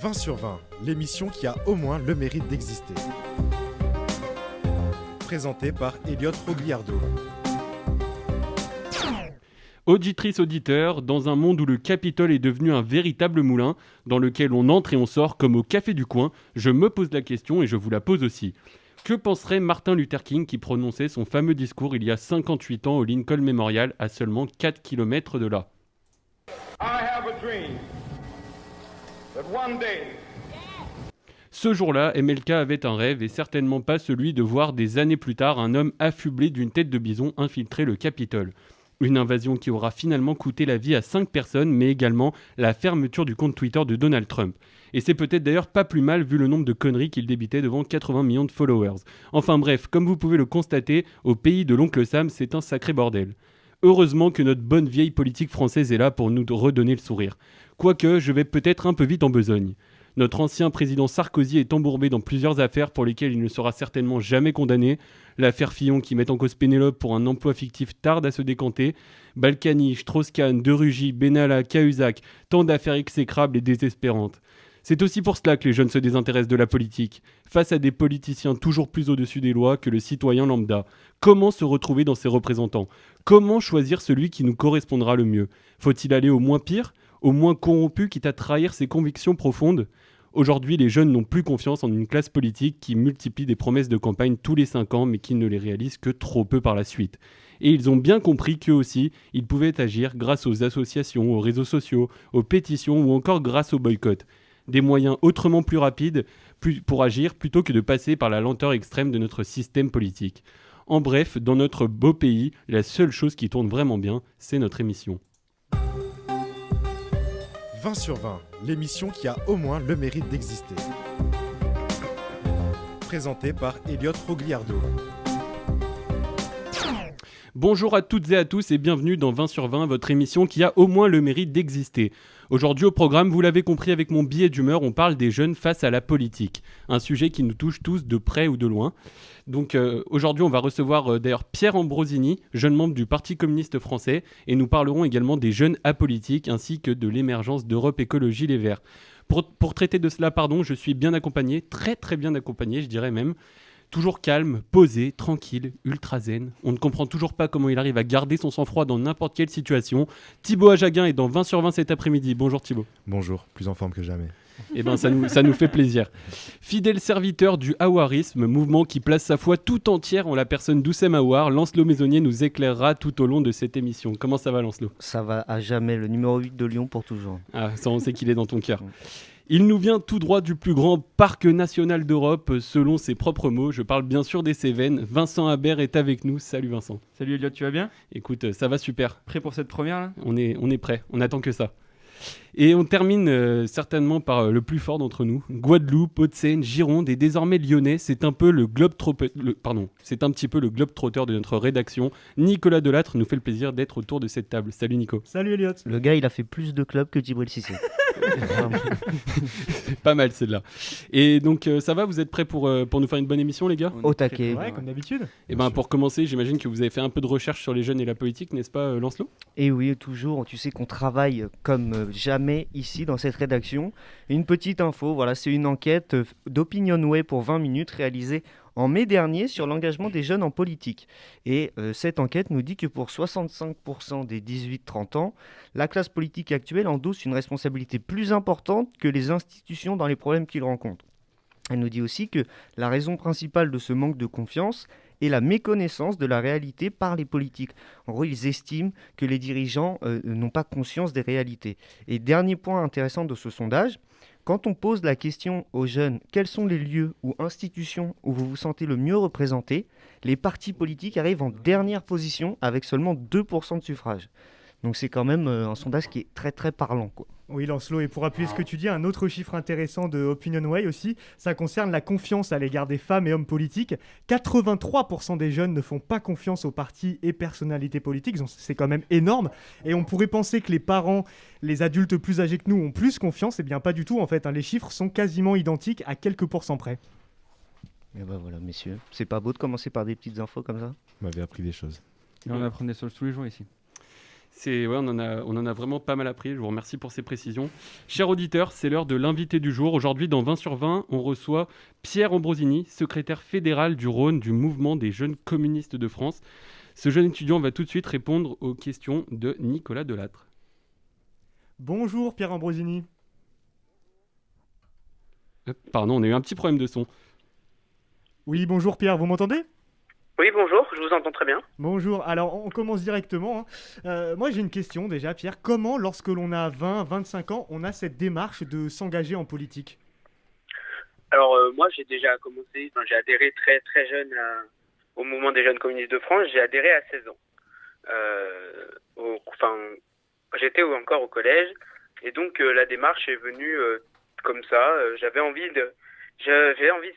20 sur 20, l'émission qui a au moins le mérite d'exister. Présentée par Elliot Rogliardo. Auditrice, auditeur, dans un monde où le Capitole est devenu un véritable moulin, dans lequel on entre et on sort comme au café du coin, je me pose la question et je vous la pose aussi. Que penserait Martin Luther King qui prononçait son fameux discours il y a 58 ans au Lincoln Memorial à seulement 4 km de là ? I have a dream that one day Ce jour-là, MLK avait un rêve et certainement pas celui de voir des années plus tard un homme affublé d'une tête de bison infiltrer le Capitole. Une invasion qui aura finalement coûté la vie à 5 personnes, mais également la fermeture du compte Twitter de Donald Trump. Et c'est peut-être d'ailleurs pas plus mal vu le nombre de conneries qu'il débitait devant 80 millions de followers. Enfin bref, comme vous pouvez le constater, au pays de l'oncle Sam, c'est un sacré bordel. Heureusement que notre bonne vieille politique française est là pour nous redonner le sourire. Quoique, je vais peut-être un peu vite en besogne. Notre ancien président Sarkozy est embourbé dans plusieurs affaires pour lesquelles il ne sera certainement jamais condamné. L'affaire Fillon qui met en cause Pénélope pour un emploi fictif tarde à se décanter. Balkany, Strauss-Kahn, De Rugy, Benalla, Cahuzac, tant d'affaires exécrables et désespérantes. C'est aussi pour cela que les jeunes se désintéressent de la politique, face à des politiciens toujours plus au-dessus des lois que le citoyen lambda. Comment se retrouver dans ces représentants ? Comment choisir celui qui nous correspondra le mieux ? Faut-il aller au moins pire ? Au moins corrompu, quitte à trahir ses convictions profondes ? Aujourd'hui, les jeunes n'ont plus confiance en une classe politique qui multiplie des promesses de campagne tous les 5 ans, mais qui ne les réalise que trop peu par la suite. Et ils ont bien compris qu'eux aussi, ils pouvaient agir grâce aux associations, aux réseaux sociaux, aux pétitions ou encore grâce au boycott. Des moyens autrement plus rapides pour agir plutôt que de passer par la lenteur extrême de notre système politique. En bref, dans notre beau pays, la seule chose qui tourne vraiment bien, c'est notre émission. 20 sur 20, l'émission qui a au moins le mérite d'exister. Présentée par Elliot Rogliardo. Bonjour à toutes et à tous et bienvenue dans 20 sur 20, votre émission qui a au moins le mérite d'exister. Aujourd'hui au programme, vous l'avez compris avec mon billet d'humeur, on parle des jeunes face à la politique. Un sujet qui nous touche tous de près ou de loin. Donc aujourd'hui on va recevoir d'ailleurs Pierre Ambrosini, jeune membre du Parti communiste français, et nous parlerons également des jeunes apolitiques ainsi que de l'émergence d'Europe Écologie Les Verts. Pour traiter de cela, je suis bien accompagné, très très bien accompagné je dirais même. Toujours calme, posé, tranquille, ultra zen. On ne comprend toujours pas comment il arrive à garder son sang-froid dans n'importe quelle situation. Thibaut Ajaguin est dans 20 sur 20 cet après-midi. Bonjour Thibaut. Bonjour, plus en forme que jamais. Eh bien, ça nous fait plaisir. Fidèle serviteur du aouarisme, mouvement qui place sa foi tout entière en la personne d'Oussem Aouar, Lancelot Maisonnier nous éclairera tout au long de cette émission. Comment ça va Lancelot ? Ça va à jamais, le numéro 8 de Lyon pour toujours. Ah, ça on sait qu'il est dans ton cœur. Il nous vient tout droit du plus grand parc national d'Europe, selon ses propres mots. Je parle bien sûr des Cévennes. Vincent Habert est avec nous. Salut Vincent. Salut Elliot, tu vas bien ? Écoute, ça va super. Prêt pour cette première là ? On est prêt, on attend que ça. Et on termine certainement par le plus fort d'entre nous. Guadeloupe, Hauts-de-Seine, Gironde et désormais Lyonnais, c'est un petit peu le globe-trotteur de notre rédaction. Nicolas Delattre nous fait le plaisir d'être autour de cette table. Salut Nico. Salut Elliot. Le gars, il a fait plus de clubs que Djibril Cissé. Pas mal celle-là. Et donc ça va, vous êtes prêts pour nous faire une bonne émission les gars ? Au taquet. Ouais, comme d'habitude. Et ben pour commencer, j'imagine que vous avez fait un peu de recherche sur les jeunes et la politique, n'est-ce pas Lancelot ? Et oui, toujours, tu sais qu'on travaille comme jamais ici dans cette rédaction. Une petite info, voilà, c'est une enquête d'Opinionway pour 20 minutes réalisée en mai dernier sur l'engagement des jeunes en politique. Et cette enquête nous dit que pour 65% des 18-30 ans, la classe politique actuelle endosse une responsabilité plus importante que les institutions dans les problèmes qu'ils rencontrent. Elle nous dit aussi que la raison principale de ce manque de confiance est la méconnaissance de la réalité par les politiques. En gros, ils estiment que les dirigeants n'ont pas conscience des réalités. Et dernier point intéressant de ce sondage, quand on pose la question aux jeunes « Quels sont les lieux ou institutions où vous vous sentez le mieux représenté ?», les partis politiques arrivent en dernière position avec seulement 2% de suffrage. Donc c'est quand même un sondage qui est très très parlant, quoi. Oui Lancelot, et pour appuyer ce que tu dis, un autre chiffre intéressant de Opinionway aussi, ça concerne la confiance à l'égard des femmes et hommes politiques. 83% des jeunes ne font pas confiance aux partis et personnalités politiques, donc c'est quand même énorme. Et on pourrait penser que les parents, les adultes plus âgés que nous ont plus confiance, et bien pas du tout en fait, les chiffres sont quasiment identiques à quelques pourcents près. Et ben voilà messieurs, c'est pas beau de commencer par des petites infos comme ça ? Vous m'avez appris des choses. Et on apprend des choses tous les jours ici. Ouais, on en a vraiment pas mal appris. Je vous remercie pour ces précisions. Chers auditeurs, c'est l'heure de l'invité du jour. Aujourd'hui, dans 20 sur 20, on reçoit Pierre Ambrosini, secrétaire fédéral du Rhône du mouvement des jeunes communistes de France. Ce jeune étudiant va tout de suite répondre aux questions de Nicolas Delattre. Bonjour Pierre Ambrosini. Pardon, on a eu un petit problème de son. Oui, bonjour Pierre, vous m'entendez ? Oui, bonjour, je vous entends très bien. Bonjour, alors on commence directement. Moi j'ai une question déjà Pierre. Comment lorsque l'on a 20-25 ans, on a cette démarche de s'engager en politique ? Alors moi j'ai déjà commencé, j'ai adhéré très très jeune au mouvement des jeunes communistes de France, j'ai adhéré à 16 ans. J'étais encore au collège et donc la démarche est venue comme ça. J'avais envie de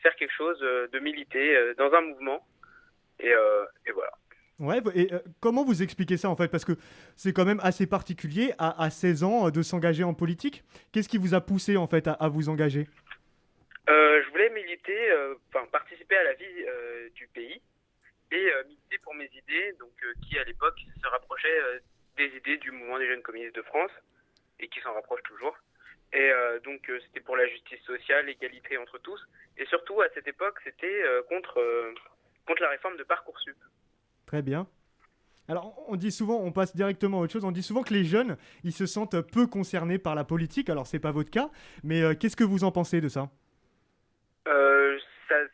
faire quelque chose, de militer dans un mouvement et voilà. Ouais, et comment vous expliquez ça en fait ? Parce que c'est quand même assez particulier à 16 ans de s'engager en politique. Qu'est-ce qui vous a poussé en fait à vous engager ? Je voulais militer, participer à la vie du pays et militer pour mes idées, donc qui à l'époque se rapprochaient des idées du mouvement des jeunes communistes de France et qui s'en rapprochent toujours. Et donc c'était pour la justice sociale, l'égalité entre tous, et surtout à cette époque c'était contre la réforme de Parcoursup. Très bien. Alors on dit souvent, on passe directement à autre chose, on dit souvent que les jeunes, ils se sentent peu concernés par la politique, alors c'est pas votre cas, mais qu'est-ce que vous en pensez de ça ?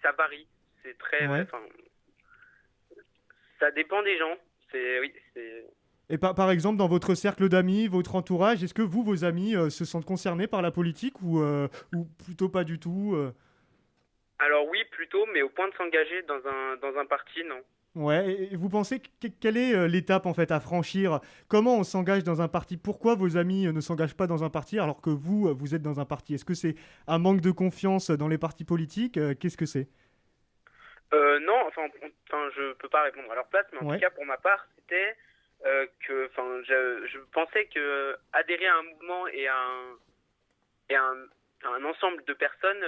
Ça varie, c'est très... Ouais. Ça dépend des gens, Et par exemple, dans votre cercle d'amis, votre entourage, est-ce que vous, vos amis, se sentent concernés par la politique ou plutôt pas du tout Alors oui, plutôt, mais au point de s'engager dans un parti, non. Ouais, et vous pensez quelle est l'étape en fait à franchir ? Comment on s'engage dans un parti ? Pourquoi vos amis ne s'engagent pas dans un parti alors que vous êtes dans un parti ? Est-ce que c'est un manque de confiance dans les partis politiques ? Qu'est-ce que c'est ? Non, je peux pas répondre à leur place, mais en tout cas pour ma part, c'était je pensais que adhérer à un mouvement et à un ensemble de personnes,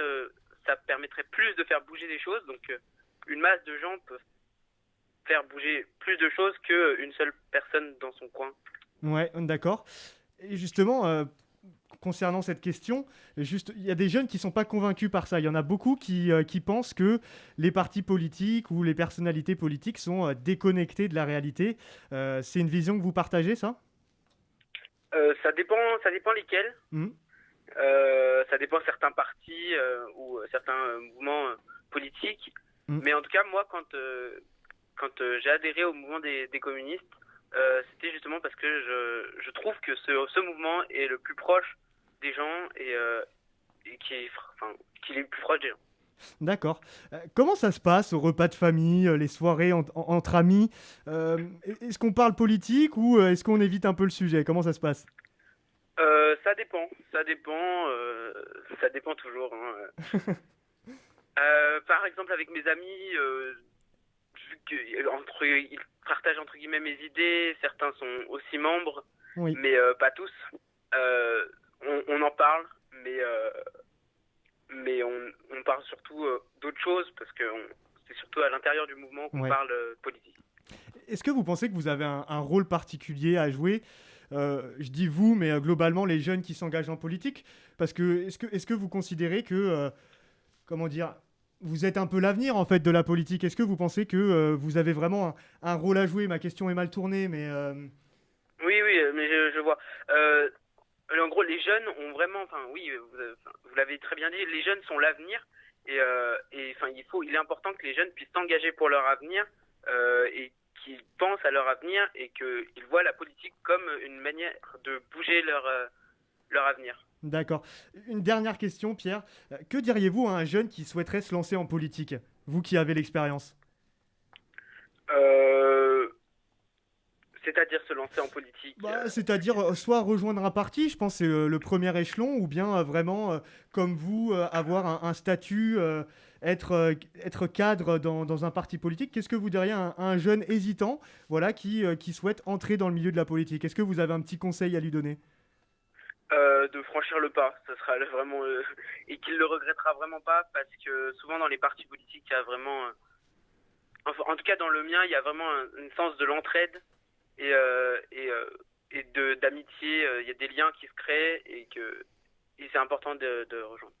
ça permettrait plus de faire bouger des choses. Donc une masse de gens peuvent faire bouger plus de choses qu'une seule personne dans son coin. Ouais, d'accord. Et justement, concernant cette question, il y a des jeunes qui ne sont pas convaincus par ça. Il y en a beaucoup qui pensent que les partis politiques ou les personnalités politiques sont déconnectés de la réalité. C'est une vision que vous partagez, ça ? Ça dépend lesquels. Ça dépend certains partis ou certains mouvements politiques. Mais en tout cas, moi, quand j'ai adhéré au mouvement des communistes, c'était justement parce que je trouve que ce mouvement est le plus proche des gens et qu'il est le plus proche des gens. D'accord. Comment ça se passe au repas de famille, les soirées entre amis ? Est-ce qu'on parle politique ou est-ce qu'on évite un peu le sujet ? Comment ça se passe ? Ça dépend. Ça dépend toujours. Hein. Par exemple, avec mes amis, vu qu'ils partagent entre guillemets mes idées, certains sont aussi membres, oui. Mais pas tous. On en parle, mais on parle surtout d'autres choses parce que c'est surtout à l'intérieur du mouvement qu'on parle politique. Est-ce que vous pensez que vous avez un rôle particulier à jouer ? Je dis vous, mais globalement les jeunes qui s'engagent en politique, parce que est-ce que vous considérez que vous êtes un peu l'avenir en fait de la politique ? Est-ce que vous pensez que vous avez vraiment un rôle à jouer ? Ma question est mal tournée, mais oui, mais je vois. En gros, les jeunes ont vraiment, vous l'avez très bien dit, les jeunes sont l'avenir et il est important que les jeunes puissent s'engager pour leur avenir et qu'ils pensent à leur avenir et qu'ils voient la politique comme une manière de bouger leur avenir. D'accord. Une dernière question, Pierre. Que diriez-vous à un jeune qui souhaiterait se lancer en politique, vous qui avez l'expérience ? C'est-à-dire se lancer en politique C'est-à-dire soit rejoindre un parti, je pense que c'est le premier échelon, ou bien vraiment, comme vous, avoir un statut, être cadre dans un parti politique. Qu'est-ce que vous diriez à un jeune hésitant qui souhaite entrer dans le milieu de la politique ? Est-ce que vous avez un petit conseil à lui donner ? De franchir le pas, ça sera vraiment... et qu'il ne le regrettera vraiment pas, parce que souvent dans les partis politiques, il y a vraiment... en tout cas dans le mien, il y a vraiment un sens de l'entraide. Et d'amitié. Il y a des liens qui se créent et c'est important de rejoindre.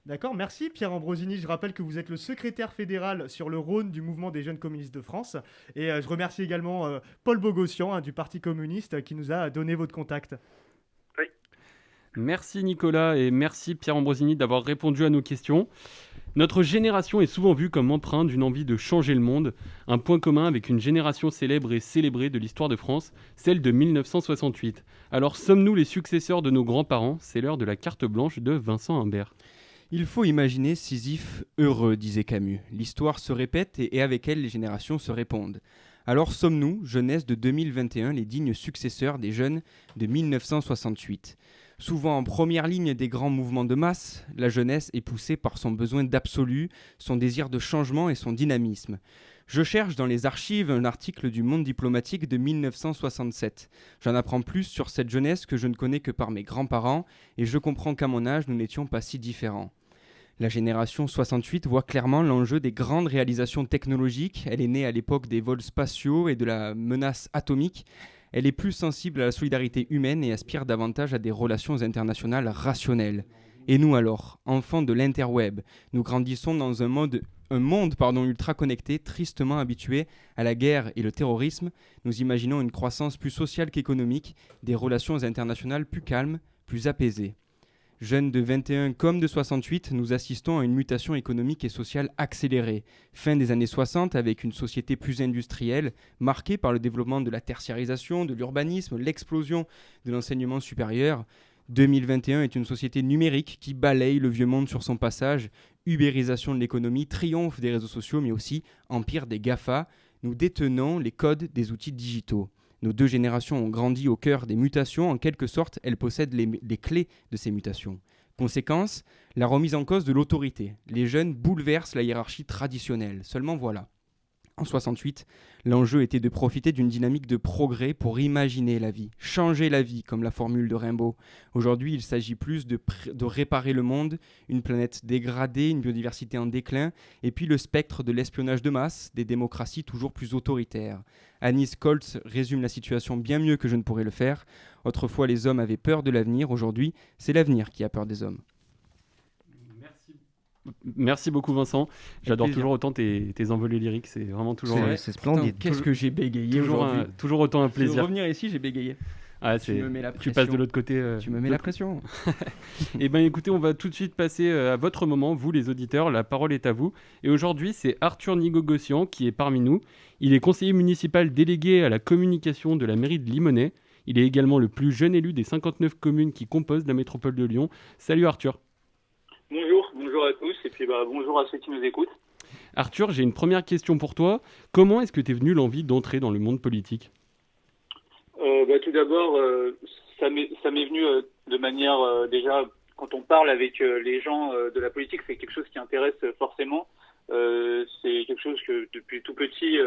D'accord, merci Pierre Ambrosini. Je rappelle que vous êtes le secrétaire fédéral sur le Rhône du mouvement des jeunes communistes de France. Et je remercie également Paul Bogossian du Parti communiste qui nous a donné votre contact. Oui. Merci Nicolas et merci Pierre Ambrosini d'avoir répondu à nos questions. Notre génération est souvent vue comme empreinte d'une envie de changer le monde, un point commun avec une génération célèbre et célébrée de l'histoire de France, celle de 1968. Alors sommes-nous les successeurs de nos grands-parents? C'est l'heure de la carte blanche de Vincent Humbert. Il faut imaginer Sisyphe heureux, disait Camus. L'histoire se répète et avec elle les générations se répondent. Alors sommes-nous, jeunesse de 2021, les dignes successeurs des jeunes de 1968? Souvent en première ligne des grands mouvements de masse, la jeunesse est poussée par son besoin d'absolu, son désir de changement et son dynamisme. Je cherche dans les archives un article du Monde diplomatique de 1967. J'en apprends plus sur cette jeunesse que je ne connais que par mes grands-parents et je comprends qu'à mon âge, nous n'étions pas si différents. La génération 68 voit clairement l'enjeu des grandes réalisations technologiques. Elle est née à l'époque des vols spatiaux et de la menace atomique. Elle est plus sensible à la solidarité humaine et aspire davantage à des relations internationales rationnelles. Et nous alors, enfants de l'interweb, nous grandissons dans un monde ultra connecté, tristement habitué à la guerre et le terrorisme. Nous imaginons une croissance plus sociale qu'économique, des relations internationales plus calmes, plus apaisées. Jeunes de 21 comme de 68, nous assistons à une mutation économique et sociale accélérée. Fin des années 60 avec une société plus industrielle, marquée par le développement de la tertiarisation, de l'urbanisme, l'explosion de l'enseignement supérieur. 2021 est une société numérique qui balaye le vieux monde sur son passage. Ubérisation de l'économie, triomphe des réseaux sociaux, mais aussi empire des GAFA. Nous détenons les codes des outils digitaux. Nos deux générations ont grandi au cœur des mutations. En quelque sorte, elles possèdent les clés de ces mutations. Conséquence, la remise en cause de l'autorité. Les jeunes bouleversent la hiérarchie traditionnelle. Seulement voilà. En 68, l'enjeu était de profiter d'une dynamique de progrès pour imaginer la vie, changer la vie, comme la formule de Rimbaud. Aujourd'hui, il s'agit plus de réparer le monde, une planète dégradée, une biodiversité en déclin, et puis le spectre de l'espionnage de masse, des démocraties toujours plus autoritaires. Anis Koltz résume la situation bien mieux que je ne pourrais le faire. Autrefois, les hommes avaient peur de l'avenir. Aujourd'hui, c'est l'avenir qui a peur des hommes. Merci beaucoup Vincent. J'adore toujours autant tes envolées lyriques. C'est vraiment toujours... C'est splendide. Qu'est-ce que j'ai bégayé aujourd'hui. Toujours autant un plaisir. De revenir ici, j'ai bégayé. Ah, tu passes de l'autre côté. Tu me mets la pression. Eh bien écoutez, on va tout de suite passer à votre moment, vous les auditeurs, la parole est à vous. Et aujourd'hui, c'est Arthur Nigogossian qui est parmi nous. Il est conseiller municipal délégué à la communication de la mairie de Limonest. Il est également le plus jeune élu des 59 communes qui composent la métropole de Lyon. Salut Arthur. Bonjour à tous et puis bonjour à ceux qui nous écoutent. Arthur, j'ai une première question pour toi. Comment est-ce que t'es venu l'envie d'entrer dans le monde politique ? Tout d'abord, ça m'est venu de manière déjà, quand on parle avec les gens de la politique, c'est quelque chose qui intéresse forcément. C'est quelque chose que depuis tout petit,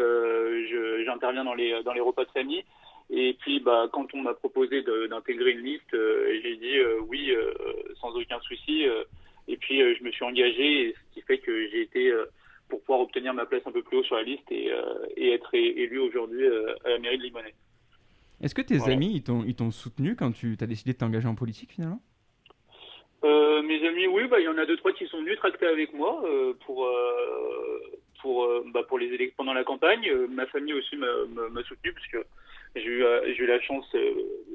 j'interviens dans les repas de famille. Et puis, quand on m'a proposé d'intégrer une liste, j'ai dit oui, sans aucun souci. Et puis, je me suis engagé, ce qui fait que j'ai été, pour pouvoir obtenir ma place un peu plus haut sur la liste et être élu aujourd'hui à la mairie de Limonest. Est-ce que tes amis, ils t'ont soutenu quand tu as décidé de t'engager en politique, finalement ? Mes amis, oui, il y en a 2-3 qui sont venus tracter avec moi pour les élections pendant la campagne. Ma famille aussi m'a soutenu parce que j'ai eu la chance,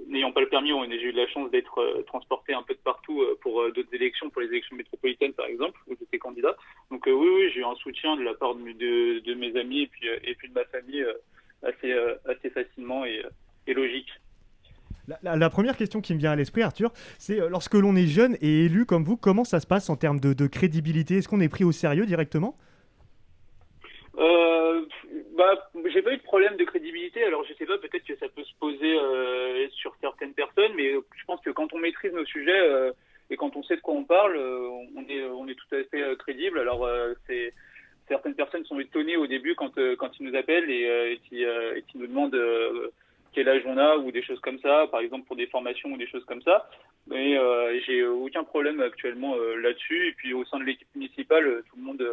n'ayant pas le permis, j'ai eu la chance d'être transporté un peu de partout pour d'autres élections, pour les élections métropolitaines par exemple, où j'étais candidat. Donc oui, j'ai eu un soutien de la part de mes amis et puis de ma famille assez facilement et logique. La première question qui me vient à l'esprit, Arthur, c'est lorsque l'on est jeune et élu comme vous, comment ça se passe en termes de crédibilité ? Est-ce qu'on est pris au sérieux directement ? J'ai pas eu de problème de crédibilité. Alors je sais pas, peut-être que ça peut se poser sur certaines personnes, mais je pense que quand on maîtrise nos sujets et quand on sait de quoi on parle, on est tout à fait crédible. Alors certaines personnes sont étonnées au début quand ils nous appellent et qui nous demandent quel âge on a ou des choses comme ça, par exemple pour des formations ou des choses comme ça. Mais j'ai aucun problème actuellement là-dessus. Et puis au sein de l'équipe municipale, tout le monde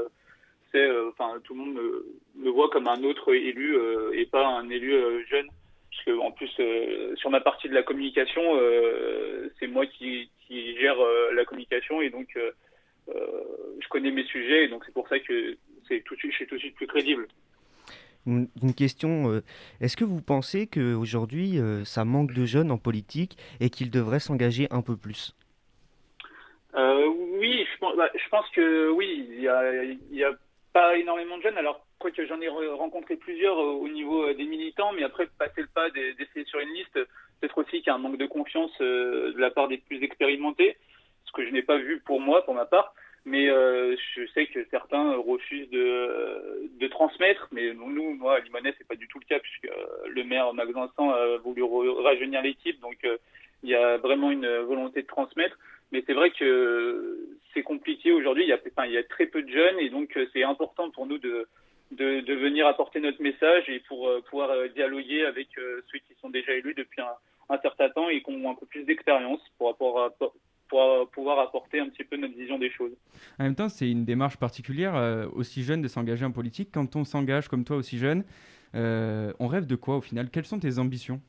me voit comme un autre élu et pas un élu jeune puisque en plus sur ma partie de la communication, c'est moi qui gère la communication et donc je connais mes sujets et donc c'est pour ça que je suis tout de suite plus crédible. Une question, est-ce que vous pensez qu'aujourd'hui, ça manque de jeunes en politique et qu'ils devraient s'engager un peu plus? Oui, je pense que oui, il y a pas énormément de jeunes. Alors, quoique j'en ai rencontré plusieurs au niveau des militants, mais après, passer le pas d'essayer sur une liste, peut-être aussi qu'il y a un manque de confiance de la part des plus expérimentés, ce que je n'ai pas vu pour moi, pour ma part. Mais je sais que certains refusent de transmettre, mais moi, à Limonest, c'est pas du tout le cas, puisque le maire Max Vincent a voulu rajeunir l'équipe, donc il y a vraiment une volonté de transmettre. Mais c'est vrai que c'est compliqué aujourd'hui, il y a très peu de jeunes, et donc c'est important pour nous de venir apporter notre message et pour pouvoir dialoguer avec ceux qui sont déjà élus depuis un certain temps et qui ont un peu plus d'expérience pour pouvoir apporter un petit peu notre vision des choses. En même temps, c'est une démarche particulière, aussi jeune, de s'engager en politique. Quand on s'engage comme toi, aussi jeune, on rêve de quoi au final? Quelles sont tes ambitions?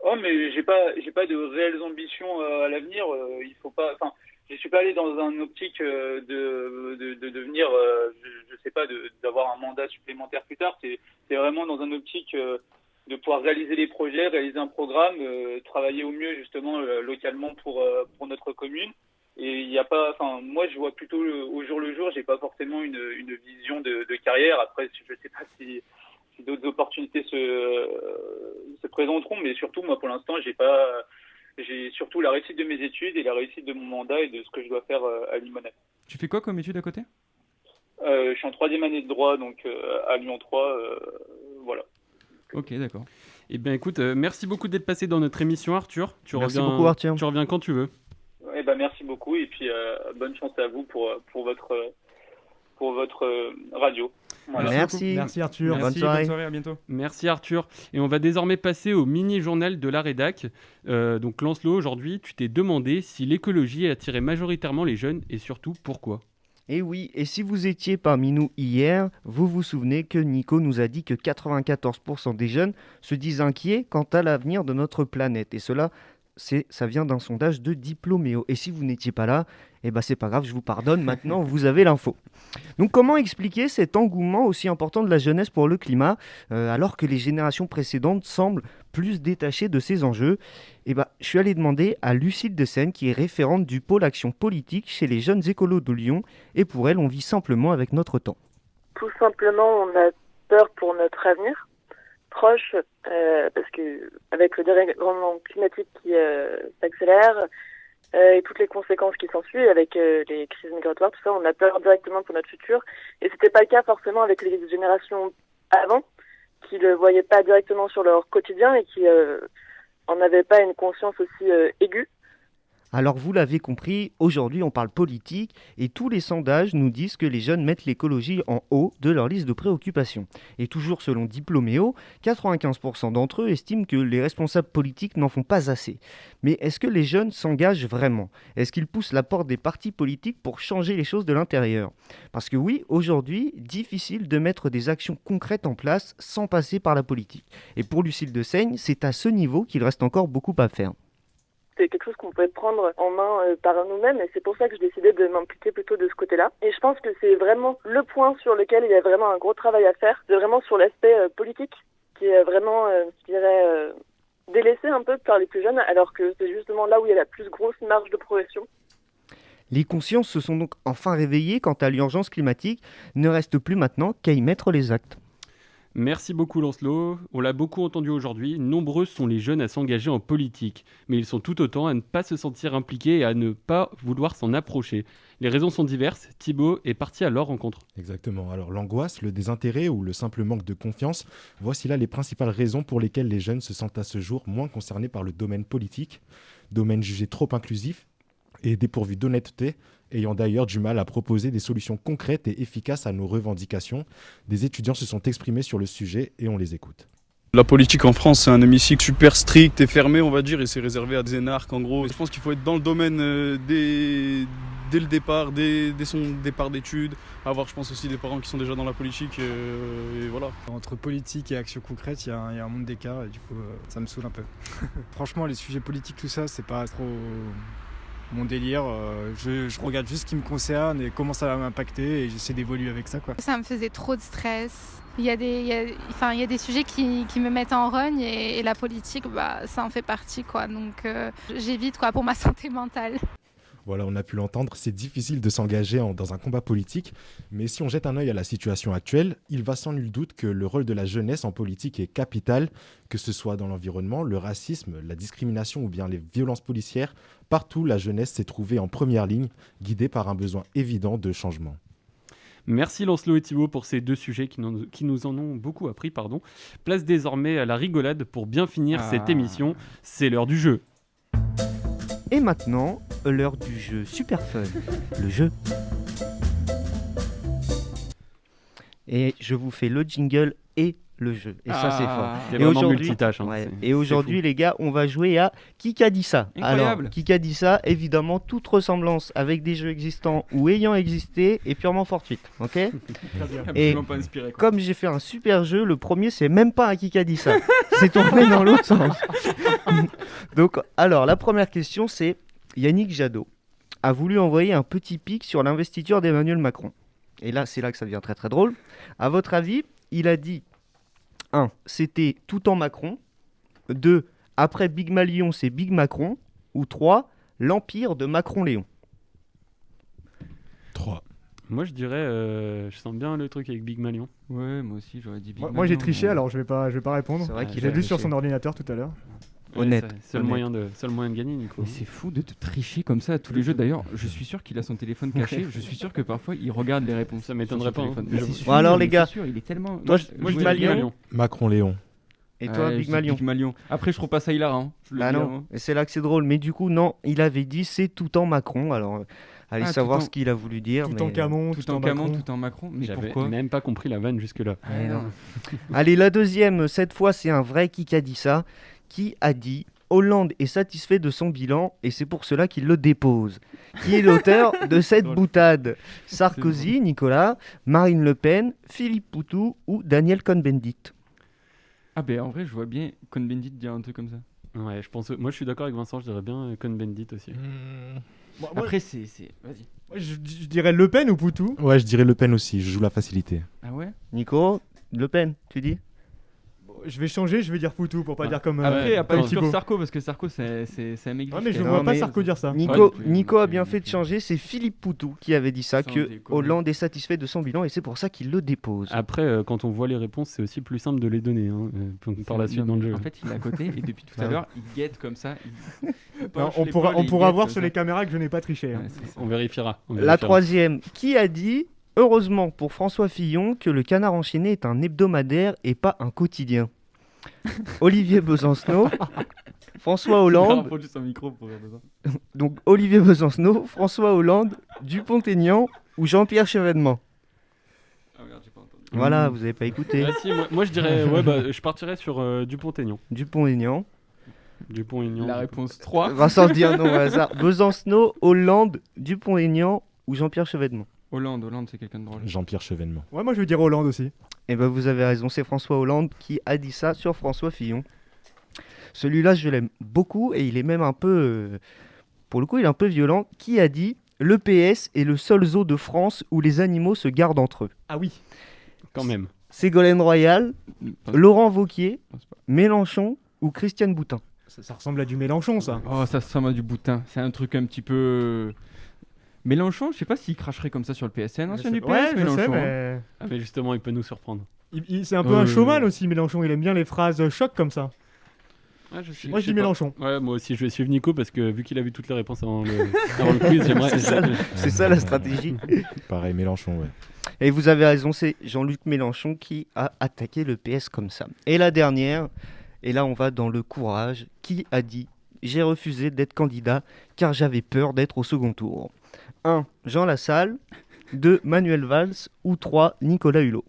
Oh, mais j'ai pas de réelles ambitions à l'avenir. Il faut pas. Enfin, je suis pas allé dans un optique de devenir, je sais pas, d'avoir un mandat supplémentaire plus tard. C'est vraiment dans un optique de pouvoir réaliser les projets, réaliser un programme, travailler au mieux justement localement pour notre commune. Et il y a pas. Enfin, moi, je vois plutôt au jour le jour. J'ai pas forcément une vision de carrière. Après, je sais pas si d'autres opportunités se présenteront, mais surtout moi pour l'instant j'ai surtout la réussite de mes études et la réussite de mon mandat et de ce que je dois faire à Limonest. Tu fais quoi comme études à côté? Je suis en 3e année de droit, donc à Lyon 3, voilà. Ok, d'accord. Eh bien écoute, merci beaucoup d'être passé dans notre émission, Arthur. Merci beaucoup, Arthur. Tu reviens quand tu veux. Eh ben merci beaucoup et puis bonne chance à vous pour votre radio. Voilà. Merci Arthur. Bonne soirée. À bientôt. Merci Arthur. Et on va désormais passer au mini-journal de la rédac. Donc Lancelot, aujourd'hui, tu t'es demandé si l'écologie attirait majoritairement les jeunes et surtout pourquoi. Et oui, et si vous étiez parmi nous hier, vous vous souvenez que Nico nous a dit que 94% des jeunes se disent inquiets quant à l'avenir de notre planète. Et ça vient d'un sondage de Diplôméo. Et si vous n'étiez pas là, eh ben c'est pas grave, je vous pardonne, maintenant vous avez l'info. Donc comment expliquer cet engouement aussi important de la jeunesse pour le climat, alors que les générations précédentes semblent plus détachées de ces enjeux? Eh ben, je suis allé demander à Lucille de Seine, qui est référente du pôle action politique chez les jeunes écolos de Lyon, et pour elle, on vit simplement avec notre temps. Tout simplement, on a peur pour notre avenir proche, parce que avec le dérèglement climatique qui s'accélère, et toutes les conséquences qui s'ensuivent avec les crises migratoires, tout ça, on a peur directement pour notre futur. Et c'était pas le cas forcément avec les générations avant, qui le voyaient pas directement sur leur quotidien et qui en avaient pas une conscience aussi aiguë. Alors vous l'avez compris, aujourd'hui on parle politique et tous les sondages nous disent que les jeunes mettent l'écologie en haut de leur liste de préoccupations. Et toujours selon Diplôméo, 95% d'entre eux estiment que les responsables politiques n'en font pas assez. Mais est-ce que les jeunes s'engagent vraiment? Est-ce qu'ils poussent la porte des partis politiques pour changer les choses de l'intérieur? Parce que oui, aujourd'hui, difficile de mettre des actions concrètes en place sans passer par la politique. Et pour Lucille de Seigne, c'est à ce niveau qu'il reste encore beaucoup à faire. C'est quelque chose qu'on pouvait prendre en main par nous-mêmes et c'est pour ça que j'ai décidé de m'impliquer plutôt de ce côté-là. Et je pense que c'est vraiment le point sur lequel il y a vraiment un gros travail à faire. C'est vraiment sur l'aspect politique qui est vraiment, je dirais, délaissé un peu par les plus jeunes alors que c'est justement là où il y a la plus grosse marge de progression. Les consciences se sont donc enfin réveillées quant à l'urgence climatique. Ne reste plus maintenant qu'à y mettre les actes. Merci beaucoup Lancelot. On l'a beaucoup entendu aujourd'hui. Nombreux sont les jeunes à s'engager en politique, mais ils sont tout autant à ne pas se sentir impliqués et à ne pas vouloir s'en approcher. Les raisons sont diverses. Thibaut est parti à leur rencontre. Exactement. Alors l'angoisse, le désintérêt ou le simple manque de confiance, voici là les principales raisons pour lesquelles les jeunes se sentent à ce jour moins concernés par le domaine politique, domaine jugé trop inclusif et dépourvu d'honnêteté, ayant d'ailleurs du mal à proposer des solutions concrètes et efficaces à nos revendications. Des étudiants se sont exprimés sur le sujet et on les écoute. La politique en France, c'est un hémicycle super strict et fermé, on va dire, et c'est réservé à des énarques en gros. Je pense qu'il faut être dans le domaine dès le départ, dès son départ d'études, avoir je pense aussi des parents qui sont déjà dans la politique et voilà. Entre politique et action concrète, il y a un monde d'écart et du coup ça me saoule un peu. Franchement les sujets politiques tout ça c'est pas trop mon délire, je regarde juste ce qui me concerne et comment ça va m'impacter et j'essaie d'évoluer avec ça quoi. Ça me faisait trop de stress. Il y a des sujets qui me mettent en rogne et la politique, ça en fait partie quoi. Donc j'évite quoi pour ma santé mentale. Voilà, on a pu l'entendre, c'est difficile de s'engager dans un combat politique, mais si on jette un œil à la situation actuelle, il va sans nul doute que le rôle de la jeunesse en politique est capital, que ce soit dans l'environnement, le racisme, la discrimination ou bien les violences policières. Partout, la jeunesse s'est trouvée en première ligne, guidée par un besoin évident de changement. Merci Lancelot et Thibaut pour ces deux sujets qui nous en ont beaucoup appris. Place désormais à la rigolade pour bien finir cette émission. C'est l'heure du jeu. Et maintenant, l'heure du jeu super fun, le jeu. Et je vous fais le jingle et le jeu. Et ça, c'est fort. Et aujourd'hui, multitâche. Et aujourd'hui, les gars, on va jouer à Qui qu'a dit ça. Incroyable. Alors, Qui qu'a dit ça, évidemment, toute ressemblance avec des jeux existants ou ayant existé est purement fortuite. Ok. Et comme j'ai fait un super jeu, le premier, c'est même pas un Qui qu'a dit ça. C'est tourné dans l'autre sens. Donc, alors, la première question, c'est Yannick Jadot a voulu envoyer un petit pic sur l'investiture d'Emmanuel Macron. Et là, c'est là que ça devient très très drôle. À votre avis, il a dit 1. C'était tout en Macron. 2. Après Big Malion, c'est Big Macron. Ou 3. L'empire de Macron-Léon. 3. Moi, je dirais, je sens bien le truc avec Big Malion. Ouais, moi aussi, j'aurais dit Big Malion. Moi, j'ai triché, alors je vais pas répondre. C'est vrai qu'il J'ai a vu sur triché. son ordinateur tout à l'heure. Honnête. Seul moyen de gagner, Nico. Mais c'est fou de te tricher comme ça à tous les jeux. D'ailleurs, je suis sûr qu'il a son téléphone caché. Je suis sûr que parfois il regarde les réponses. Ça m'étonnerait pas. Mais c'est sûr, Bon, alors, les mais gars. c'est sûr, il est tellement. Toi, Moi, je Big dirais Big Malion. Malion. Macron-Léon. Et toi, Big Malion. Big Malion. Après, je trouve pas ça hilarant. Je le Ah dis non, avant. et c'est là que c'est drôle. Mais du coup, non, il avait dit c'est tout en Macron. Alors, allez Ah, savoir tout en- ce qu'il a voulu dire. Tout mais- en Camon, Tout en Camon, tout en Macron. Mais J'avais pourquoi même pas compris la vanne jusque-là. Mais non. Allez, la deuxième, cette fois, c'est un vrai qui a dit ça. Qui a dit Hollande est satisfait de son bilan et c'est pour cela qu'il le dépose. Qui est l'auteur de cette boutade? Sarkozy, Nicolas, Marine Le Pen, Philippe Poutou ou Daniel Cohn-Bendit? Ah, ben en vrai, je vois bien Cohn-Bendit dire un truc comme ça. Ouais, moi je suis d'accord avec Vincent, je dirais bien Cohn-Bendit aussi. Moi, Après, c'est. Vas-y. je dirais Le Pen ou Poutou. Ouais, je dirais Le Pen aussi, je joue la facilité. Ah ouais. Nico, Le Pen, tu dis? Je vais changer, je vais dire Poutou pour pas dire comme Après, comme pas Thibaut. sur Sarko, parce que Sarko, c'est un mec. Ah, mais je Non, vois pas mais- Sarko dire ça. Nico a bien fait de changer, c'est Philippe Poutou qui avait dit ça, Sans que déconner. Hollande est satisfait de son bilan et c'est pour ça qu'il le dépose. Après, quand on voit les réponses, c'est aussi plus simple de les donner par la suite dans le jeu. En fait, il est à côté et depuis tout à l'heure, il guette comme ça. Non, on pourra voir sur les caméras que je n'ai pas triché. hein. On vérifiera. La troisième, qui a dit heureusement pour François Fillon que le Canard enchaîné est un hebdomadaire et pas un quotidien? Olivier Besancenot, François Hollande, juste un micro pour regarder ça. donc Olivier Besancenot, François Hollande, Dupont-Aignan ou Jean-Pierre Chevènement? Ah merde, j'ai pas entendu. Voilà, vous avez pas écouté. Ah, si, moi je dirais, je partirais sur Dupont-Aignan. Dupont-Aignan. Dupont-Aignan. La réponse 3. Vincent dit un nom au hasard. Besancenot, Hollande, Dupont-Aignan ou Jean-Pierre Chevènement? Hollande, c'est quelqu'un de drôle. Jean-Pierre Chevènement. Ouais, moi je vais dire Hollande aussi. Eh ben vous avez raison, c'est François Hollande qui a dit ça sur François Fillon. Celui-là, je l'aime beaucoup et il est même un peu, pour le coup, il est un peu violent. Qui a dit le PS est le seul zoo de France où les animaux se gardent entre eux? Ah oui. Quand même. Ségolène Royal, Pas- Laurent Wauquiez, Non, c'est pas- Mélenchon ou Christiane Boutin? Ça ressemble à du Mélenchon, ça. Oh, ça ressemble à du boutin. C'est un truc un petit peu. Mélenchon, je sais pas s'il cracherait comme ça sur le PSN. Ancien du PS, Ouais, je Mélenchon. sais, hein. mais Ah, mais justement, il peut nous surprendre. c'est un peu un showman aussi, Mélenchon. Il aime bien les phrases choc comme ça. Ouais, Moi je dis Mélenchon. Ouais, moi aussi, je vais suivre Nico parce que vu qu'il a vu toutes les réponses avant le quiz, j'aimerais. C'est ça la stratégie. Pareil, Mélenchon, ouais. Et vous avez raison, c'est Jean-Luc Mélenchon qui a attaqué le PS comme ça. Et la dernière, et là on va dans le courage, qui a dit « J'ai refusé d'être candidat car j'avais peur d'être au second tour ». 1. Jean Lassalle, 2. Manuel Valls ou 3. Nicolas Hulot.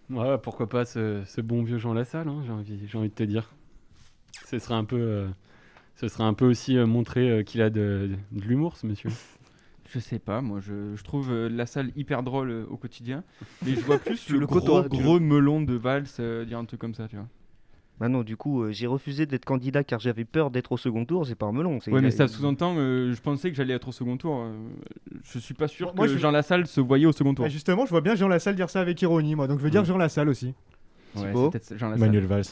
Ouais, pourquoi pas ce bon vieux Jean Lassalle, hein, j'ai envie de te dire. Ce serait un peu Ce serait un peu aussi montrer qu'il a de l'humour, ce monsieur. Je sais pas, moi je trouve la salle hyper drôle au quotidien, mais je vois plus Tu le gros melon de Valls dire un truc comme ça, tu vois. Bah non, du coup, j'ai refusé d'être candidat car j'avais peur d'être au second tour, c'est pas un melon. Ouais, mais ça sous-entend, je pensais que j'allais être au second tour. Je suis pas sûr que Jean Lassalle se voyait au second tour. Bah justement, je vois bien Jean Lassalle dire ça avec ironie, moi, donc je veux dire Jean Lassalle aussi. Ouais, Thibaut. c'est peut-être Jean Lassalle. Manuel Valls.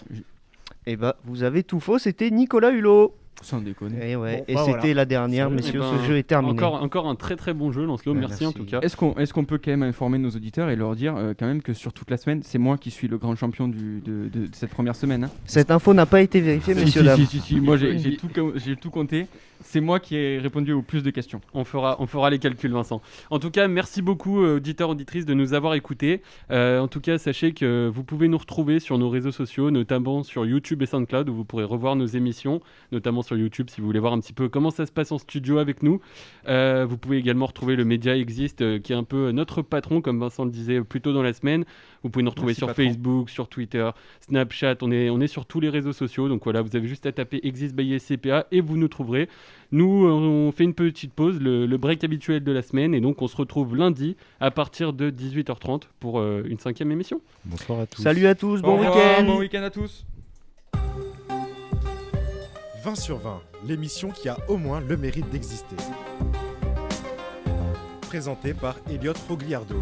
Et bah, vous avez tout faux, c'était Nicolas Hulot. Sans déconner. Et, ouais. Bon, et bah c'était voilà. la dernière, messieurs, ce jeu est terminé. Encore un très très bon jeu, Lancelot, merci en tout cas. Est-ce qu'on peut quand même informer nos auditeurs et leur dire quand même que sur toute la semaine, c'est moi qui suis le grand champion de cette première semaine, hein. Cette info n'a pas été vérifiée, messieurs, dames. Si, moi j'ai tout compté. C'est moi qui ai répondu aux plus de questions. On fera les calculs, Vincent. En tout cas, merci beaucoup, auditeurs, auditrices, de nous avoir écoutés. En tout cas, sachez que vous pouvez nous retrouver sur nos réseaux sociaux, notamment sur YouTube et SoundCloud, où vous pourrez revoir nos émissions, notamment sur YouTube, si vous voulez voir un petit peu comment ça se passe en studio avec nous. Vous pouvez également retrouver le Média Existe, qui est un peu notre patron, comme Vincent le disait plus tôt dans la semaine. Vous pouvez nous retrouver sur patron. Facebook, sur Twitter, Snapchat, on est sur tous les réseaux sociaux. Donc voilà, vous avez juste à taper Exist by SCPA et vous nous trouverez. Nous, on fait une petite pause, le break habituel de la semaine, et donc on se retrouve lundi à partir de 18h30 pour une 5e émission. Bonsoir à tous. Salut à tous, bon Au revoir, week-end. bon week-end à tous. 20 sur 20, l'émission qui a au moins le mérite d'exister. Présentée par Elliot Rogliardo.